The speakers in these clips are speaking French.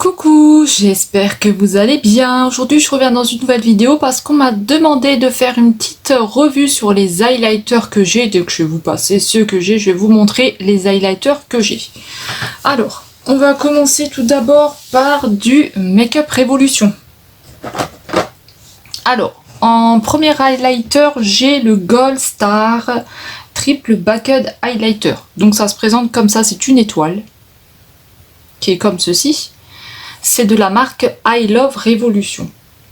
Coucou, j'espère que vous allez bien. Aujourd'hui je reviens dans une nouvelle vidéo parce qu'on m'a demandé de faire une petite revue sur les highlighters que j'ai. Donc je vais vous passer ceux que j'ai, je vais vous montrer les highlighters que j'ai. Alors, on va commencer tout d'abord par du Make-up Révolution. Alors, en premier highlighter, j'ai le Gold Star Triple Backed Highlighter. Donc ça se présente comme ça, c'est une étoile qui est comme ceci. C'est de la marque I Love Révolution.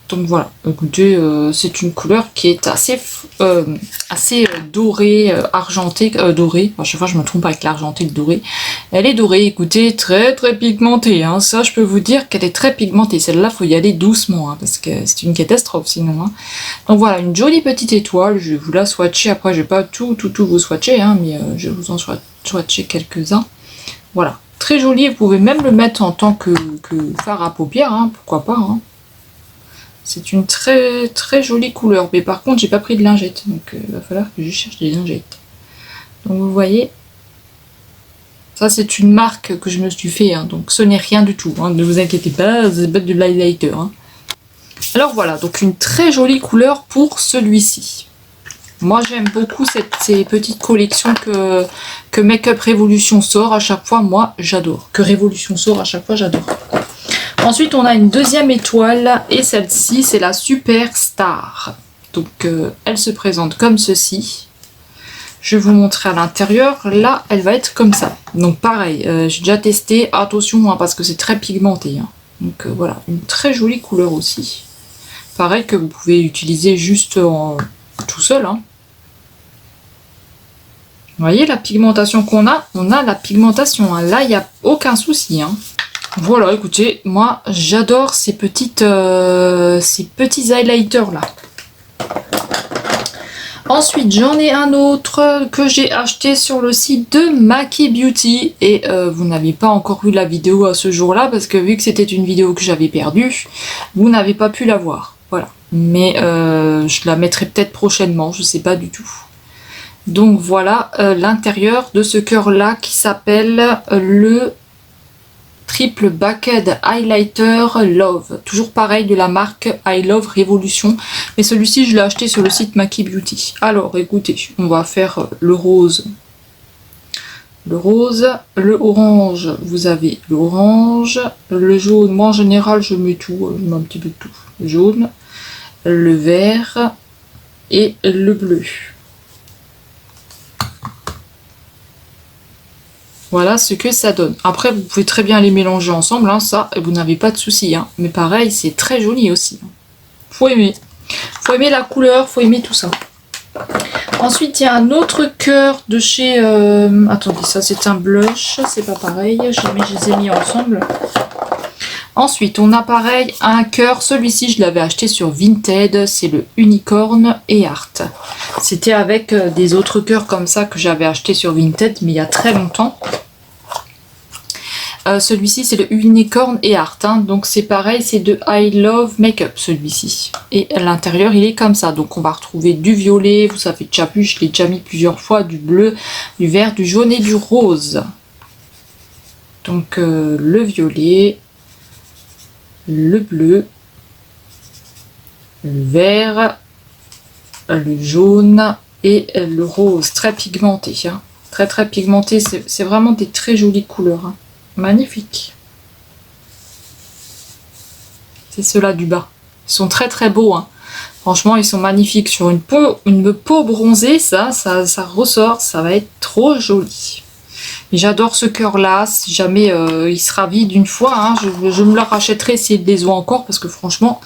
Donc voilà, écoutez, c'est une couleur qui est assez dorée, argentée, dorée. À chaque fois je me trompe avec l'argenté et le doré. Elle est dorée, écoutez, très pigmentée. Hein. Ça, je peux vous dire qu'elle est très pigmentée. Celle-là, faut y aller doucement, hein, parce que c'est une catastrophe sinon. Hein. Donc voilà, une jolie petite étoile. Je vais vous la swatcher. Après, je vais pas tout vous swatcher, hein, mais je vais vous en swatcher quelques-uns. Voilà. Très joli, vous pouvez même le mettre en tant que fard à paupières, hein, pourquoi pas. Hein. C'est une très jolie couleur, mais par contre j'ai pas pris de lingettes, donc il va falloir que je cherche des lingettes. Donc vous voyez, ça c'est une marque que je me suis fait, hein, donc ce n'est rien du tout, hein, ne vous inquiétez pas, c'est pas de l'highlighter. Hein. Alors voilà, donc une très jolie couleur pour celui-ci. Moi j'aime beaucoup ces petites collections que Make-up Révolution sort à chaque fois, moi j'adore. Que Révolution sort à chaque fois, j'adore. Ensuite on a une deuxième étoile et celle-ci c'est la Super Star. Donc elle se présente comme ceci. Je vais vous montrer à l'intérieur, là elle va être comme ça. Donc pareil, j'ai déjà testé, attention hein, parce que c'est très pigmenté. Hein. Donc voilà, une très jolie couleur aussi. Pareil que vous pouvez utiliser juste tout seul. Hein. Vous voyez la pigmentation qu'on a, on a la pigmentation, hein. Là il n'y a aucun souci. Hein. Voilà, écoutez, moi j'adore ces petits highlighters là. Ensuite j'en ai un autre que j'ai acheté sur le site de Maki Beauty et vous n'avez pas encore vu la vidéo à ce jour-là parce que vu que c'était une vidéo que j'avais perdue, vous n'avez pas pu la voir. Voilà, mais je la mettrai peut-être prochainement, je sais pas du tout. Donc voilà l'intérieur de ce cœur là qui s'appelle le Triple Backed Highlighter Love. Toujours pareil de la marque I Love Révolution. Mais celui-ci je l'ai acheté sur le site Maki Beauty. Alors écoutez, on va faire le rose. Le rose, le orange, vous avez l'orange, le jaune, moi en général je mets tout, je mets un petit peu de tout. Le jaune, le vert et le bleu. Voilà ce que ça donne. Après, vous pouvez très bien les mélanger ensemble, hein, ça, vous n'avez pas de souci. Hein. Mais pareil, c'est très joli aussi. Faut aimer. Faut aimer la couleur, faut aimer tout ça. Ensuite, il y a un autre cœur de chez... Attendez, ça c'est un blush, c'est pas pareil. Je les ai mis ensemble. Ensuite, on a pareil un cœur. Celui-ci, je l'avais acheté sur Vinted. C'est le Unicorn et Art. C'était avec des autres cœurs comme ça que j'avais acheté sur Vinted, mais il y a très longtemps. Celui-ci, c'est le Unicorn et Art. Hein. Donc, c'est pareil, c'est de I Love Makeup, celui-ci. Et à l'intérieur, il est comme ça. Donc, on va retrouver du violet. Vous savez déjà plus, je l'ai déjà mis plusieurs fois. Du bleu, du vert, du jaune et du rose. Donc, le violet, le bleu, le vert, le jaune et le rose. Très pigmenté. Hein. Très pigmenté. C'est vraiment des très jolies couleurs. Hein. Magnifique. C'est ceux-là du bas. Ils sont très beaux. Hein. Franchement, ils sont magnifiques. Sur une peau bronzée, ça ressort. Ça va être trop joli. J'adore ce cœur-là. Si jamais il sera vide une fois, hein, je me le rachèterai s'il les ont encore. Parce que franchement,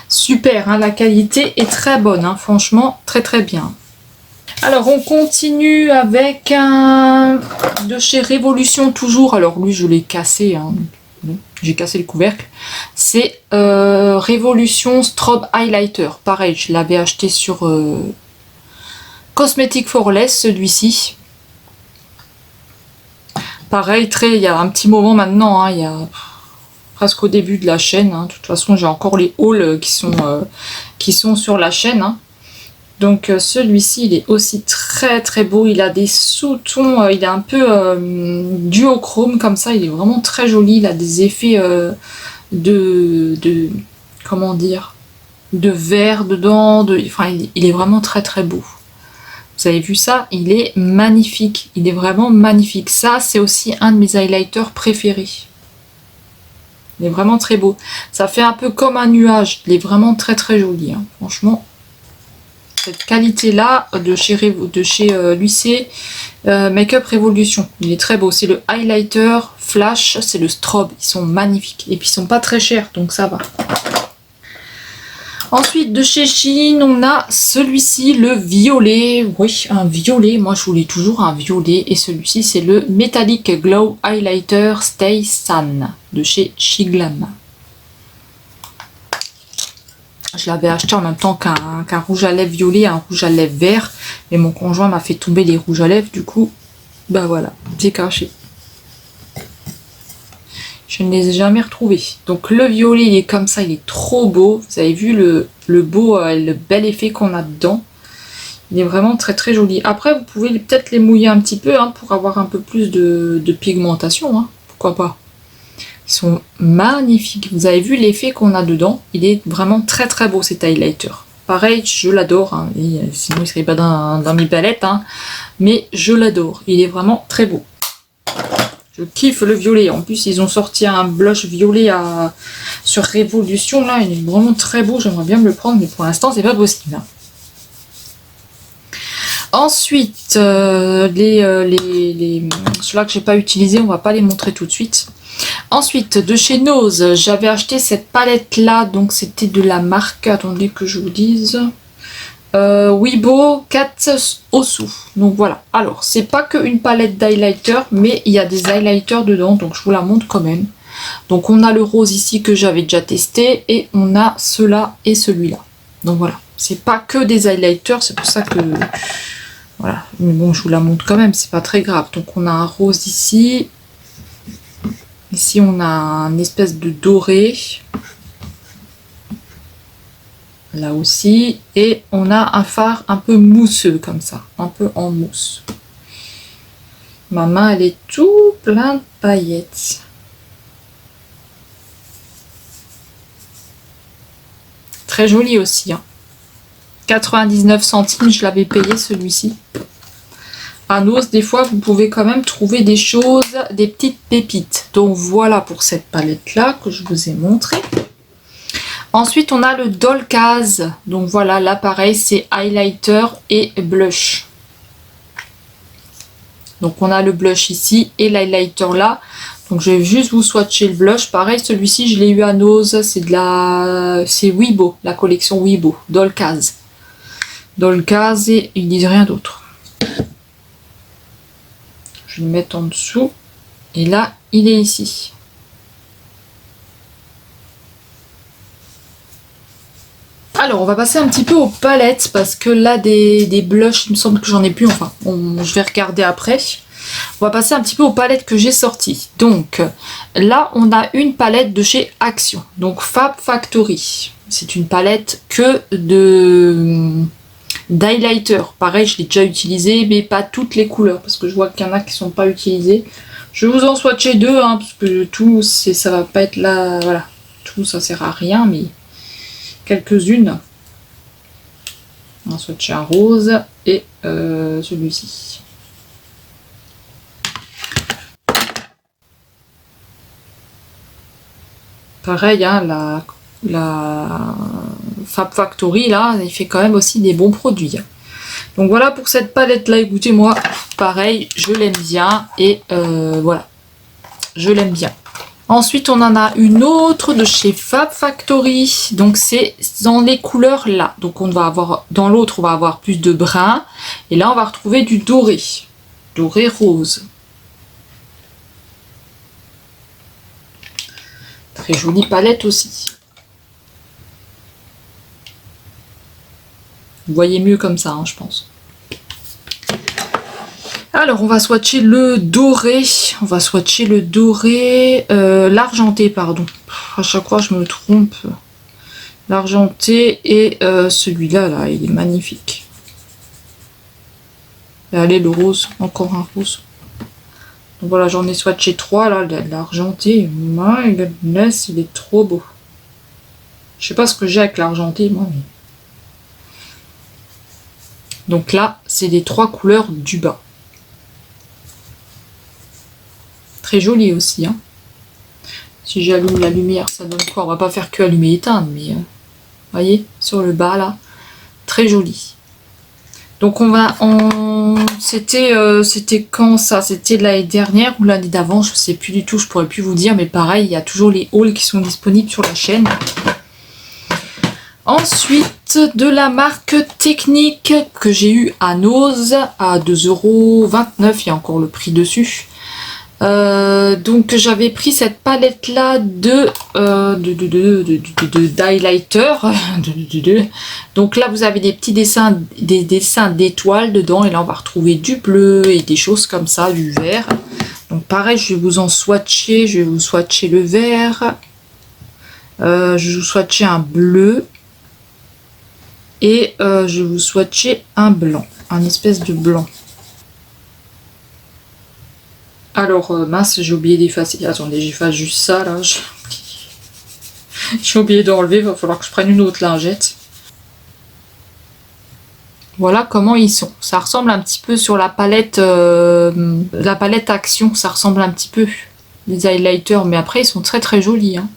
super. Hein, la qualité est très bonne. Hein, franchement, très bien. Alors on continue avec un de chez Révolution toujours. Alors lui je l'ai cassé, hein. J'ai cassé le couvercle. C'est Révolution Strobe Highlighter. Pareil, je l'avais acheté sur Cosmetic for Less celui-ci. Pareil, il y a un petit moment maintenant, hein, il y a presque au début de la chaîne. Hein. De toute façon j'ai encore les hauls qui sont sur la chaîne. Hein. Donc celui-ci il est aussi très beau, il a des sous-tons, il est un peu duochrome comme ça, il est vraiment très joli, il a des effets comment dire, de vert dedans, enfin il est vraiment très très beau. Vous avez vu ça? Il est magnifique, il est vraiment magnifique. Ça c'est aussi un de mes highlighters préférés. Il est vraiment très beau. Ça fait un peu comme un nuage, il est vraiment très très joli, hein. Franchement. Cette qualité là de chez Lucé Makeup Revolution, il est très beau. C'est le highlighter flash, c'est le strobe, ils sont magnifiques et puis ils sont pas très chers donc ça va. Ensuite de chez Shein on a celui-ci, le violet. Oui, un violet, moi je voulais toujours un violet et celui-ci c'est le Metallic Glow Highlighter Stay Sun de chez Shiglam. Je l'avais acheté en même temps qu'un rouge à lèvres violet, un rouge à lèvres vert. Mais mon conjoint m'a fait tomber les rouges à lèvres. Du coup, bah voilà, c'est caché. Je ne les ai jamais retrouvés. Donc le violet, il est comme ça, il est trop beau. Vous avez vu le bel effet qu'on a dedans. Il est vraiment très très joli. Après, vous pouvez peut-être les mouiller un petit peu hein, pour avoir un peu plus de pigmentation. Hein. Pourquoi pas? Ils sont magnifiques. Vous avez vu l'effet qu'on a dedans. Il est vraiment très très beau cet highlighter. Pareil, je l'adore. Hein. Sinon, il ne serait pas dans mes palettes. Hein. Mais je l'adore. Il est vraiment très beau. Je kiffe le violet. En plus, ils ont sorti un blush violet sur Révolution. Là, il est vraiment très beau. J'aimerais bien me le prendre. Mais pour l'instant, c'est pas possible. Hein. Ensuite, ceux-là que j'ai pas utilisés, on va pas les montrer tout de suite. Ensuite, de chez Nose, j'avais acheté cette palette-là, donc c'était de la marque, attendez que je vous dise, Wibo 4 Osu. Donc voilà, alors, c'est pas qu'une palette d'highlighter, mais il y a des highlighters dedans, donc je vous la montre quand même. Donc on a le rose ici que j'avais déjà testé, et on a ceux-là et celui-là. Donc voilà, c'est pas que des highlighters, c'est pour ça que... Voilà, mais bon, je vous la montre quand même, c'est pas très grave. Donc on a un rose ici. Ici, on a un espèce de doré. Là aussi. Et on a un fard un peu mousseux, comme ça. Un peu en mousse. Ma main, elle est tout plein de paillettes. Très joli aussi. Hein. 99 centimes, je l'avais payé celui-ci. À Nose, des fois, vous pouvez quand même trouver des choses, des petites pépites. Donc voilà pour cette palette-là que je vous ai montré. Ensuite, on a le Dolcaz. Donc voilà, là pareil, c'est highlighter et blush. Donc on a le blush ici et l'highlighter là. Donc je vais juste vous swatcher le blush. Pareil, celui-ci, je l'ai eu à Nose. C'est Wibo, la collection Wibo, Dolcaz. Dolcaz et ils disent rien d'autre. Je vais le mettre en dessous. Et là, il est ici. Alors, on va passer un petit peu aux palettes. Parce que là, des blushs, il me semble que j'en ai plus. Enfin, je vais regarder après. On va passer un petit peu aux palettes que j'ai sorties. Donc, là, on a une palette de chez Action. Donc, Fab Factory. C'est une palette que d'highlighter. Pareil, je l'ai déjà utilisé, mais pas toutes les couleurs, parce que je vois qu'il y en a qui sont pas utilisées. Je vais vous en swatcher deux, hein, parce que tout, ça va pas être là, voilà. Tout, ça sert à rien, mais quelques-unes. On va swatcher un rose et celui-ci. Pareil, hein, la Fab Factory, là, il fait quand même aussi des bons produits. Donc voilà pour cette palette là, écoutez moi, pareil, je l'aime bien et voilà, je l'aime bien. Ensuite on en a une autre de chez Fab Factory, donc c'est dans les couleurs là. Donc on va avoir, dans l'autre on va avoir plus de brun et là on va retrouver du doré, doré rose. Très jolie palette aussi. Vous voyez mieux comme ça, hein, je pense. Alors, on va swatcher le doré. On va swatcher le doré. L'argenté, pardon. À chaque fois, je me trompe. L'argenté et celui-là, là, il est magnifique. Et allez, le rose. Encore un rose. Donc voilà, j'en ai swatché 3 là, l'argenté. My goodness, il est trop beau. Je sais pas ce que j'ai avec l'argenté, moi. Mais... Donc là, c'est les 3 couleurs du bas. Très joli aussi, hein. Si j'allume la lumière, ça donne quoi? On va pas faire que allumer et éteindre, mais voyez, sur le bas là, très joli. Donc c'était quand ça? C'était l'année dernière ou l'année d'avant, je sais plus du tout, je pourrais plus vous dire, mais pareil, il y a toujours les hauls qui sont disponibles sur la chaîne. Ensuite, de la marque Technique que j'ai eu à Nose à 2,29 €, il y a encore le prix dessus. Donc j'avais pris cette palette là d'highlighter. Donc là vous avez des petits dessins, des dessins d'étoiles dedans, et là on va retrouver du bleu et des choses comme ça, du vert. Donc pareil, je vais vous en swatcher, je vais vous swatcher le vert, je vais vous swatcher un bleu, et je vais vous swatcher un blanc, un espèce de blanc. Alors, mince, j'ai oublié d'effacer. Attendez, j'efface juste ça, là. J'ai oublié d'enlever, il va falloir que je prenne une autre lingette. Voilà comment ils sont. Ça ressemble un petit peu sur la palette Action, ça ressemble un petit peu. Les highlighters, mais après, ils sont très très jolis, hein.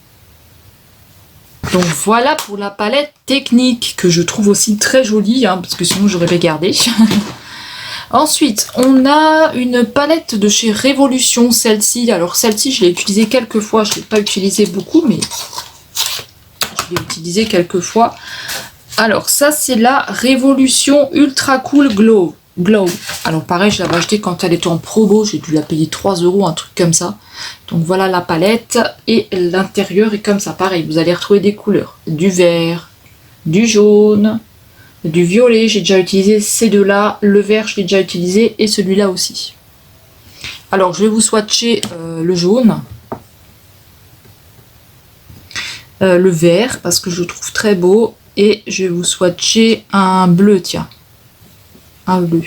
Donc voilà pour la palette Technique, que je trouve aussi très jolie, hein, parce que sinon j'aurais pas gardé. Ensuite, on a une palette de chez Révolution, celle-ci. Alors celle-ci, je l'ai utilisée quelques fois. Je ne l'ai pas utilisée beaucoup, mais je l'ai utilisée quelques fois. Alors ça, c'est la Révolution Ultra Cool Glow. Alors pareil, je l'avais achetée quand elle était en promo. J'ai dû la payer 3 €, un truc comme ça. Donc voilà la palette. Et l'intérieur est comme ça. Pareil, vous allez retrouver des couleurs. Du vert, du jaune, du violet, j'ai déjà utilisé ces deux-là. Le vert, je l'ai déjà utilisé, et celui-là aussi. Alors, je vais vous swatcher le jaune. Le vert, parce que je le trouve très beau. Et je vais vous swatcher un bleu, tiens. Un bleu.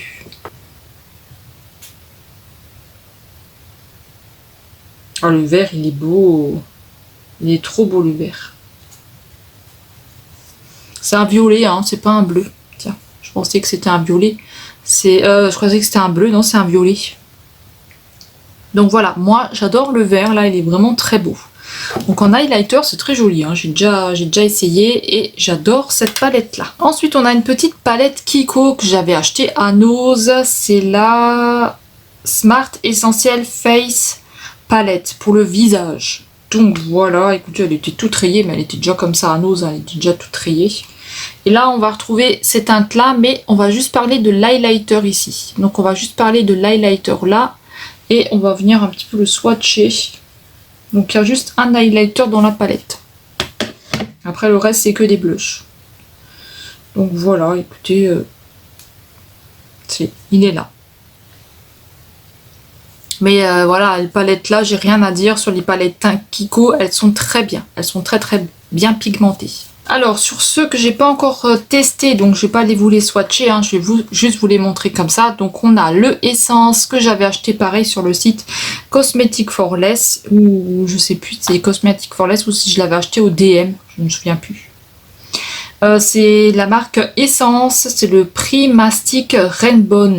Ah, le vert, il est beau. Il est trop beau, le vert. C'est un violet, hein, c'est pas un bleu. Tiens, je pensais que c'était un violet. Je croyais que c'était un bleu, non, c'est un violet. Donc voilà, moi j'adore le vert, là, il est vraiment très beau. Donc en highlighter, c'est très joli, hein. J'ai déjà essayé et j'adore cette palette là. Ensuite, on a une petite palette Kiko que j'avais achetée à Nose. C'est la Smart Essential Face Palette pour le visage. Donc voilà, écoutez, elle était toute rayée, mais elle était déjà comme ça à Nose, elle était déjà toute rayée. Et là, on va retrouver ces teintes-là, mais on va juste parler de l'highlighter ici. Donc on va juste parler de l'highlighter là, et on va venir un petit peu le swatcher. Donc il y a juste un highlighter dans la palette. Après, le reste, c'est que des blushs. Donc voilà, écoutez, il est là. Mais voilà, les palettes là, j'ai rien à dire sur les palettes teintes Kiko, elles sont très bien. Elles sont très très bien pigmentées. Alors, sur ceux que j'ai pas encore testé, donc je vais pas vous les swatcher, hein, je vais juste vous les montrer comme ça. Donc on a le Essence que j'avais acheté pareil sur le site Cosmetic for Less, ou je sais plus si c'est Cosmetic for Less ou si je l'avais acheté au DM, je ne me souviens plus. C'est la marque Essence, c'est le Primastic Rainbow.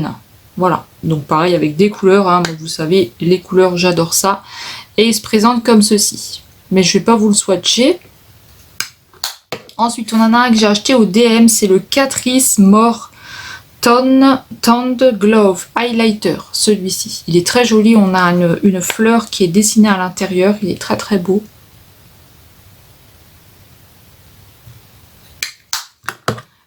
Voilà, donc pareil avec des couleurs, hein, vous savez, les couleurs, j'adore ça. Et il se présente comme ceci. Mais je vais pas vous le swatcher. Ensuite, on en a un que j'ai acheté au DM, c'est le Catrice More Toned Glow Highlighter, celui-ci. Il est très joli, on a une fleur qui est dessinée à l'intérieur, il est très très beau.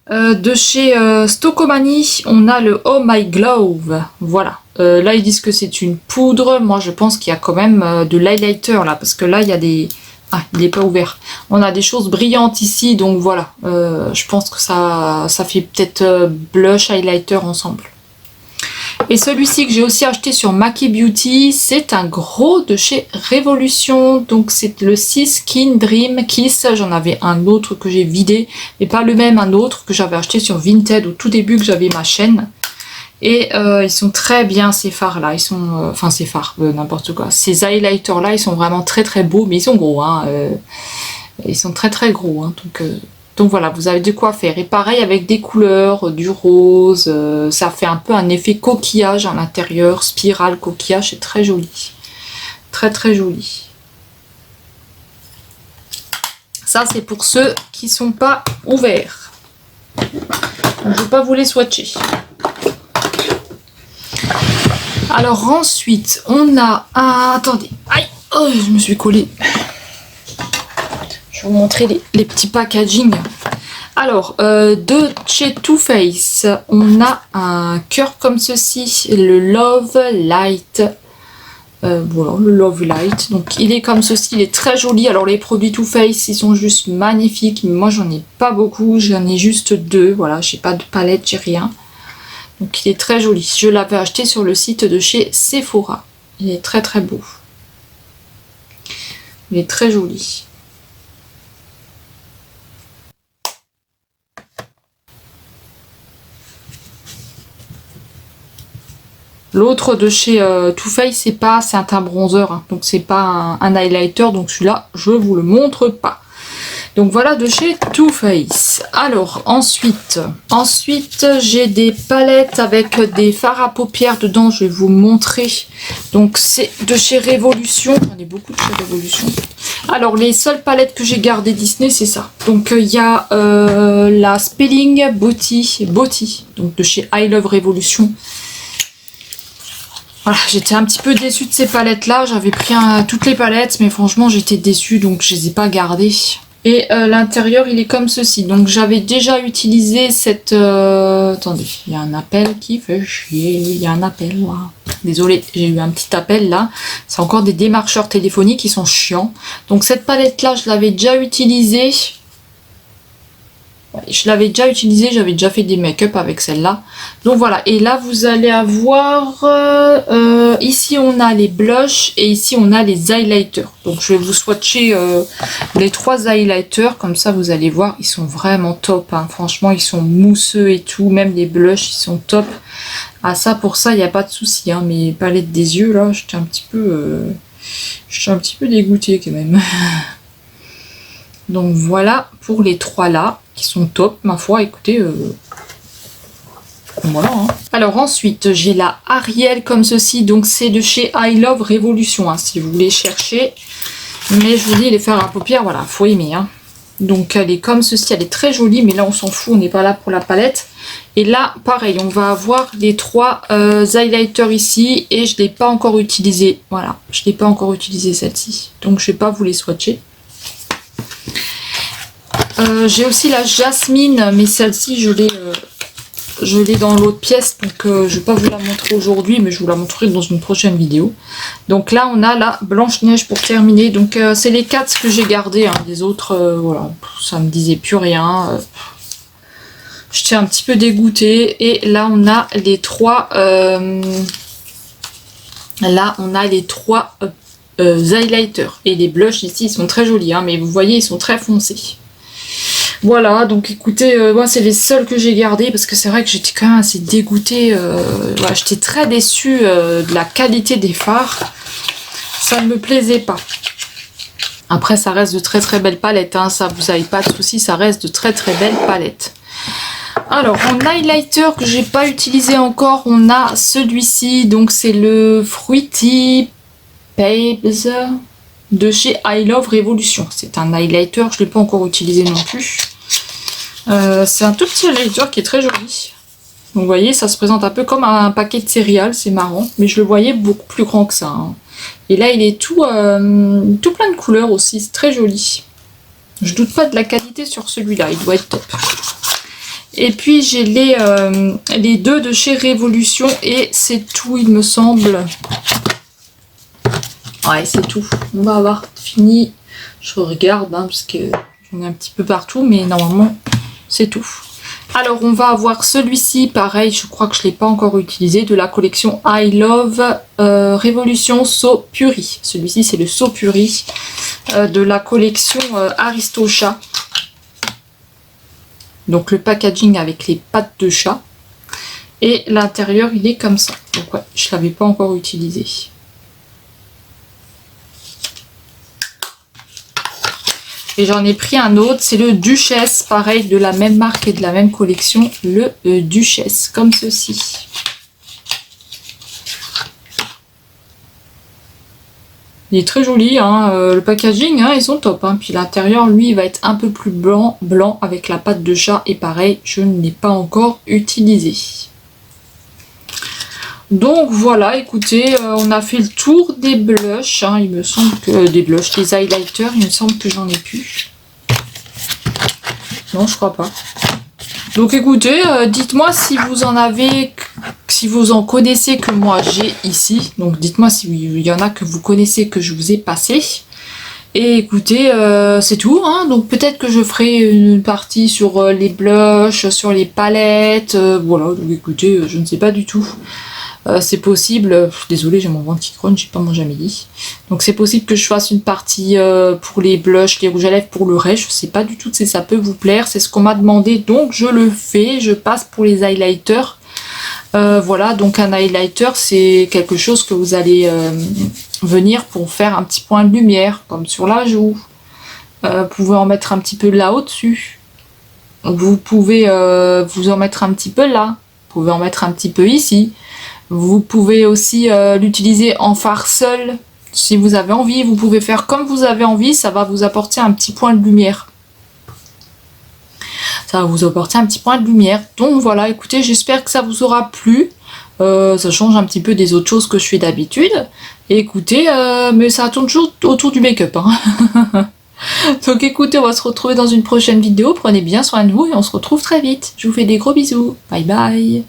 De chez Stocomanie, on a le Oh My Glow, voilà. Là, ils disent que c'est une poudre, moi je pense qu'il y a quand même de l'highlighter là, parce que là, il y a des... Ah, il n'est pas ouvert. On a des choses brillantes ici, donc voilà. Je pense que ça fait peut-être blush, highlighter ensemble. Et celui-ci que j'ai aussi acheté sur Maki Beauty, c'est un gros de chez Révolution. Donc c'est le Skin Dream Kiss. J'en avais un autre que j'ai vidé, mais pas le même, un autre que j'avais acheté sur Vinted au tout début que j'avais ma chaîne. Et ils sont très bien ces fards là, ils sont, enfin ces fards, n'importe quoi. Ces highlighters là, ils sont vraiment très très beaux, mais ils sont gros, hein. Ils sont très très gros, hein, donc voilà, vous avez de quoi faire. Et pareil avec des couleurs, du rose, ça fait un peu un effet coquillage à l'intérieur, spirale coquillage, c'est très joli. Très très joli. Ça c'est pour ceux qui sont pas ouverts. Je ne vais pas vous les swatcher. Alors ensuite, on a... Ah, attendez. Aïe, oh, je me suis collée. Je vais vous montrer les petits packaging. Alors, de chez Too Faced, on a un cœur comme ceci, le Love Light. Voilà, le Love Light. Donc, il est comme ceci, il est très joli. Alors, les produits Too Faced, ils sont juste magnifiques. Mais moi, j'en ai pas beaucoup, j'en ai juste 2. Voilà, j'ai pas de palette, j'ai rien. Donc, il est très joli. Je l'avais acheté sur le site de chez Sephora. Il est très très beau. Il est très joli. L'autre de chez Too Faced, c'est un teint bronzer, hein, donc c'est pas un highlighter, donc celui-là, je vous le montre pas. Donc voilà de chez Too Faced. Alors ensuite j'ai des palettes avec des fards à paupières dedans, je vais vous montrer. Donc c'est de chez Révolution, j'en ai beaucoup de chez Révolution. Alors les seules palettes que j'ai gardées Disney, c'est ça. Donc il y a la Spelling Beauty, donc de chez I Love Révolution. Voilà, j'étais un petit peu déçue de ces palettes là, j'avais pris toutes les palettes mais franchement j'étais déçue donc je les ai pas gardées. Et l'intérieur il est comme ceci, donc j'avais déjà utilisé cette... Attendez, il y a un appel qui fait chier, il y a un appel là. Désolée, j'ai eu un petit appel là, c'est encore des démarcheurs téléphoniques qui sont chiants. Donc cette palette là je l'avais déjà utilisée. Je l'avais déjà utilisé, j'avais déjà fait des make-up avec celle-là. Donc voilà, et là vous allez avoir... ici on a les blushs et ici on a les highlighters. Donc je vais vous swatcher les 3 highlighters, comme ça vous allez voir, ils sont vraiment top. Hein. Franchement, ils sont mousseux et tout, même les blushs, ils sont top. Ah ça, pour ça, il n'y a pas de souci. Hein. Mes palettes des yeux, là, j'étais un petit peu dégoûtée quand même. Donc voilà pour les 3 là, qui sont top, ma foi, écoutez, voilà. Hein. Alors ensuite, j'ai la Ariel comme ceci, donc c'est de chez I Love Révolution, hein, si vous voulez chercher. Mais je vous dis, les fards à paupières, voilà, faut aimer. Hein. Donc elle est comme ceci, elle est très jolie, mais là on s'en fout, on n'est pas là pour la palette. Et là, pareil, on va avoir les 3 highlighters ici, et je ne l'ai pas encore utilisé. Voilà, je n'ai pas encore utilisé celle-ci, donc je ne vais pas vous les swatcher. J'ai aussi la Jasmine, mais celle-ci je l'ai dans l'autre pièce, donc je ne vais pas vous la montrer aujourd'hui, mais je vous la montrerai dans une prochaine vidéo. Donc là on a la Blanche-Neige pour terminer, donc c'est les 4 que j'ai gardés, hein. Les autres, voilà, ça me disait plus rien. J'étais un petit peu dégoûtée, et là on a les 3 highlighters, et les blushs ici ils sont très jolis, hein, mais vous voyez ils sont très foncés. Voilà, donc écoutez, moi c'est les seuls que j'ai gardés parce que c'est vrai que j'étais quand même assez dégoûtée. Voilà, j'étais très déçue de la qualité des fards. Ça ne me plaisait pas. Après, ça reste de très très belles palettes. Hein, ça, vous n'avez pas de soucis, ça reste de très très belles palettes. Alors, en highlighter que j'ai pas utilisé encore, on a celui-ci. Donc c'est le Fruity Babes de chez I Love Révolution. C'est un highlighter, je ne l'ai pas encore utilisé non plus. C'est un tout petit highlighter qui est très joli. Donc vous voyez, ça se présente un peu comme un paquet de céréales, c'est marrant. Mais je le voyais beaucoup plus grand que ça. Hein. Et là, il est tout plein de couleurs aussi, c'est très joli. Je doute pas de la qualité sur celui-là, il doit être top. Et puis j'ai les 2 de chez Révolution et c'est tout, il me semble. Ouais, c'est tout. On va avoir fini. Je regarde, hein, parce que j'en ai un petit peu partout, mais normalement, c'est tout. Alors, on va avoir celui-ci, pareil, je crois que je ne l'ai pas encore utilisé, de la collection I Love Révolution So Puri. Celui-ci, c'est le So Puri de la collection Aristo-Chat. Donc, le packaging avec les pattes de chat. Et l'intérieur, il est comme ça. Donc ouais, je l'avais pas encore utilisé. Et j'en ai pris un autre, c'est le Duchesse, pareil, de la même marque et de la même collection, le Duchesse, comme ceci. Il est très joli, hein. Le packaging, hein, ils sont top. Hein. Puis l'intérieur, lui, il va être un peu plus blanc avec la patte de chat. Et pareil, je ne l'ai pas encore utilisé. Donc voilà, écoutez, on a fait le tour des blushs. Hein. Il me semble que des highlighters, il me semble que j'en ai plus. Non, je crois pas. Donc écoutez, dites-moi si vous en avez, si vous en connaissez que moi j'ai ici. Donc dites-moi s'il y en a que vous connaissez que je vous ai passé. Et écoutez, c'est tout. Hein. Donc peut-être que je ferai une partie sur les blushs, sur les palettes. Voilà, donc écoutez, je ne sais pas du tout. C'est possible, désolé j'ai mon ventre qui grogne, j'ai pas mangé à midi. Donc c'est possible que je fasse une partie pour les blushs, les rouges à lèvres pour le reste. Je sais pas du tout si ça peut vous plaire, c'est ce qu'on m'a demandé, donc je le fais. Je passe pour les highlighters. Voilà, donc un highlighter c'est quelque chose que vous allez venir pour faire un petit point de lumière, comme sur la joue. Vous pouvez en mettre un petit peu là au-dessus. Vous pouvez vous en mettre un petit peu là. Vous pouvez en mettre un petit peu ici. Vous pouvez aussi l'utiliser en fard seul, si vous avez envie. Vous pouvez faire comme vous avez envie, ça va vous apporter un petit point de lumière. Ça va vous apporter un petit point de lumière. Donc voilà, écoutez, j'espère que ça vous aura plu. Ça change un petit peu des autres choses que je fais d'habitude. Et écoutez, mais ça tourne toujours autour du make-up. Hein. Donc écoutez, on va se retrouver dans une prochaine vidéo. Prenez bien soin de vous et on se retrouve très vite. Je vous fais des gros bisous. Bye bye.